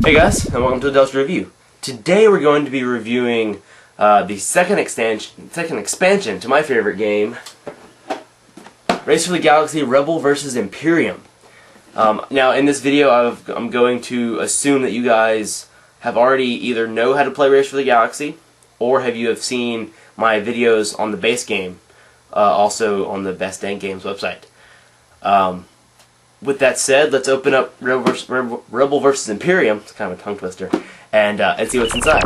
Hey guys, and welcome to Adele's Review. Today we're going to be reviewing the second expansion to my favorite game, Race for the Galaxy Rebel vs. Imperium. Now in this video I'm going to assume that you guys have already either know how to play Race for the Galaxy, or you have seen my videos on the base game, also on the Best Dang Games website. With that said, let's open up Rebel vs. Imperium, it's kind of a tongue twister, and see what's inside.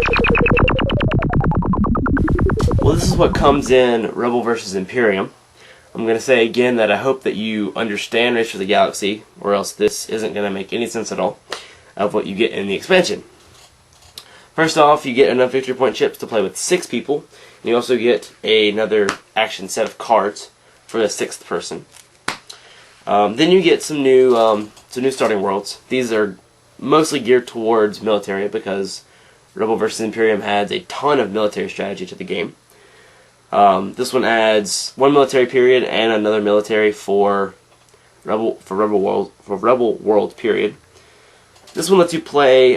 Well, this is what comes in Rebel vs. Imperium. I'm going to say again that I hope that you understand Race for the Galaxy, or else this isn't going to make any sense at all of what you get in the expansion. First off, you get enough victory point chips to play with 6 people, and you also get another action set of cards for the 6th person. Then you get some new starting worlds. These are mostly geared towards military because Rebel vs. Imperium adds a ton of military strategy to the game. This one adds 1 military period and another military for Rebel World period. This one lets you play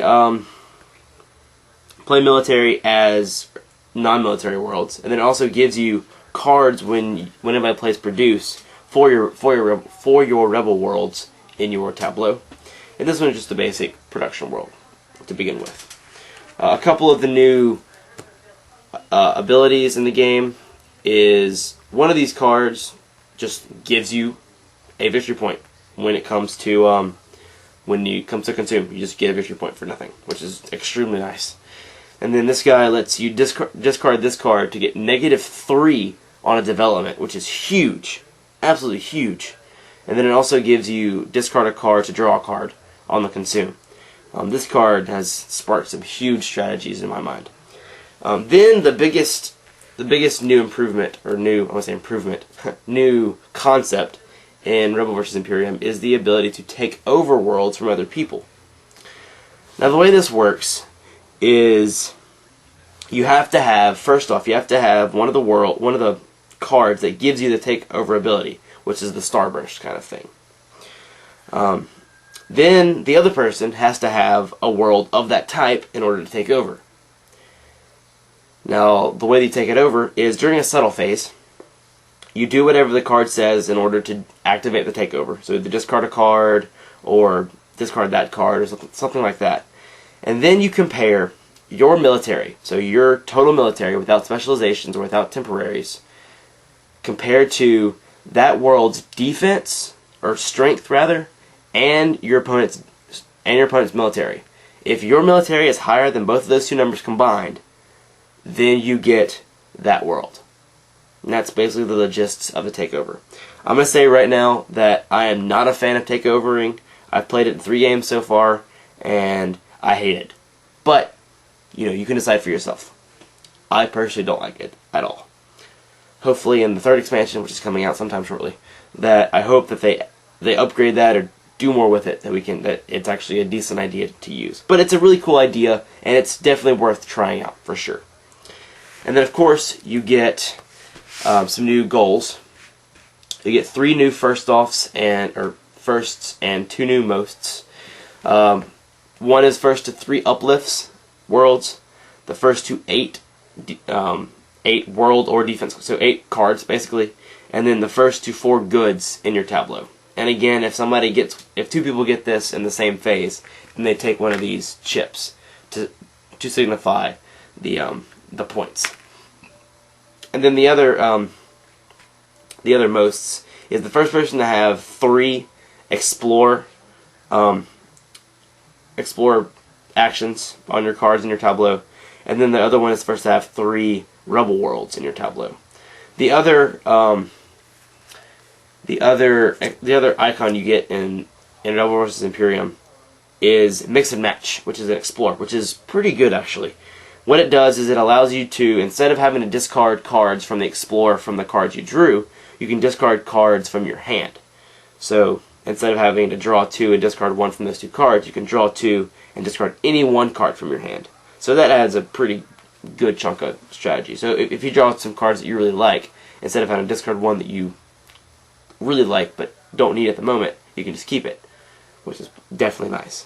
military as non-military worlds, and then it also gives you cards when anybody plays Produce for your Rebel worlds in your tableau. And this one is just a basic production world to begin with. A couple of the new abilities in the game is one of these cards just gives you a victory point when it comes to consume. You just get a victory point for nothing, which is extremely nice. And then this guy lets you discard this card to get -3 on a development, which is huge. Absolutely huge. And then it also gives you discard a card to draw a card on the consume. This card has sparked some huge strategies in my mind. Then the biggest new improvement, or new concept in Rebel vs. Imperium is the ability to take over worlds from other people. Now the way this works is first off you have to have one of the cards that gives you the takeover ability, which is the Starburst kind of thing. Then the other person has to have a world of that type in order to take over. Now the way that you take it over is during a settle phase, you do whatever the card says in order to activate the takeover. So either discard a card or discard that card or something like that. And then you compare your military, so your total military without specializations or without temporaries, compared to that world's defense, or strength rather, and your opponent's military. If your military is higher than both of those two numbers combined, then you get that world. And that's basically the gist of the takeover. I'm going to say right now that I am not a fan of takeovering. I've played it in 3 games so far, and I hate it. But, you can decide for yourself. I personally don't like it at all. Hopefully in the 3rd expansion, which is coming out sometime shortly, that I hope that they upgrade that or do more with it, that it's actually a decent idea to use. But it's a really cool idea, and it's definitely worth trying out for sure. And then of course you get some new goals. You get 3 new firsts and 2 new mosts. One is first to 3 uplifts worlds. The first to 8 world or defense, so 8 cards basically, and then the first to 4 goods in your tableau. And again, if 2 people get this in the same phase, then they take one of these chips to signify the points. And then the other mosts is the first person to have 3 explore actions on your cards in your tableau, and then the other one is first to have 3 Rebel worlds in your tableau. The other icon you get in Rebel vs. Imperium is Mix and Match, which is an Explore, which is pretty good actually. What it does is it allows you to, instead of having to discard cards from the Explorer from the cards you drew, you can discard cards from your hand. So instead of having to draw 2 and discard 1 from those 2 cards, you can draw 2 and discard any 1 card from your hand. So that adds a pretty good chunk of strategy. So if you draw some cards that you really like, instead of having to discard 1 that you really like but don't need at the moment, you can just keep it, which is definitely nice.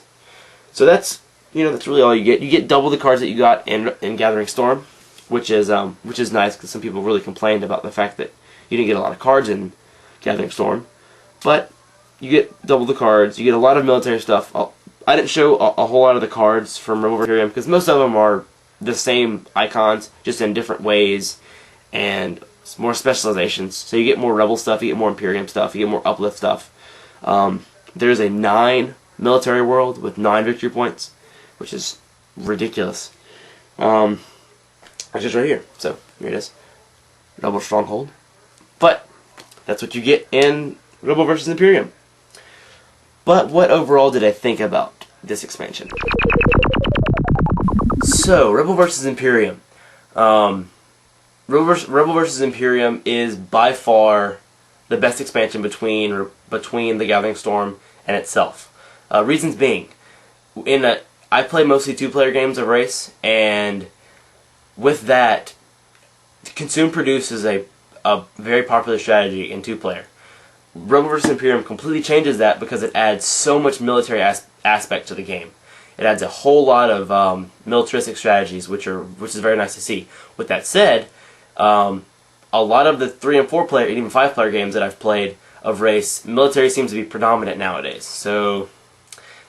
So that's that's really all you get. You get double the cards that you got in Gathering Storm, which is nice because some people really complained about the fact that you didn't get a lot of cards in Gathering Storm. But you get double the cards. You get a lot of military stuff. I didn't show a whole lot of the cards from Rebel Imperium because most of them are the same icons, just in different ways and more specializations. So you get more Rebel stuff, you get more Imperium stuff, you get more Uplift stuff. There's a 9 military world with 9 victory points, which is ridiculous. It's just right here. So here it is, Rebel Stronghold. But that's what you get in Rebel vs. Imperium. But what overall did I think about this expansion? So, Rebel vs. Imperium. Rebel vs. Imperium is by far the best expansion between the Gathering Storm and itself. Reasons being, I play mostly 2-player games of Race, and with that, Consume produces a very popular strategy in 2-player. Rebel vs. Imperium completely changes that because it adds so much military aspect to the game. It adds a whole lot of militaristic strategies, which is very nice to see. With that said, a lot of the 3 and 4 player, and even 5-player games that I've played of Race, military seems to be predominant nowadays. So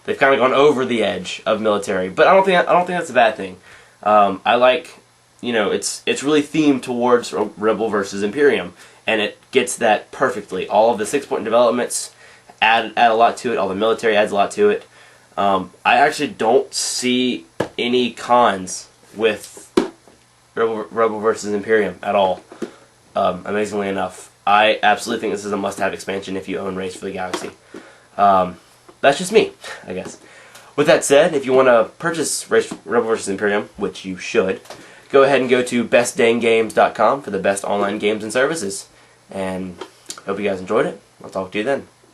they've kind of gone over the edge of military, but I don't think that's a bad thing. I like, it's really themed towards Rebel vs. Imperium, and it gets that perfectly. All of the 6-point developments add a lot to it. All the military adds a lot to it. I actually don't see any cons with Rebel vs. Imperium at all. Amazingly enough, I absolutely think this is a must-have expansion if you own Race for the Galaxy. That's just me, I guess. With that said, if you want to purchase Rebel vs. Imperium, which you should, go ahead and go to bestdanggames.com for the best online games and services. And hope you guys enjoyed it. I'll talk to you then.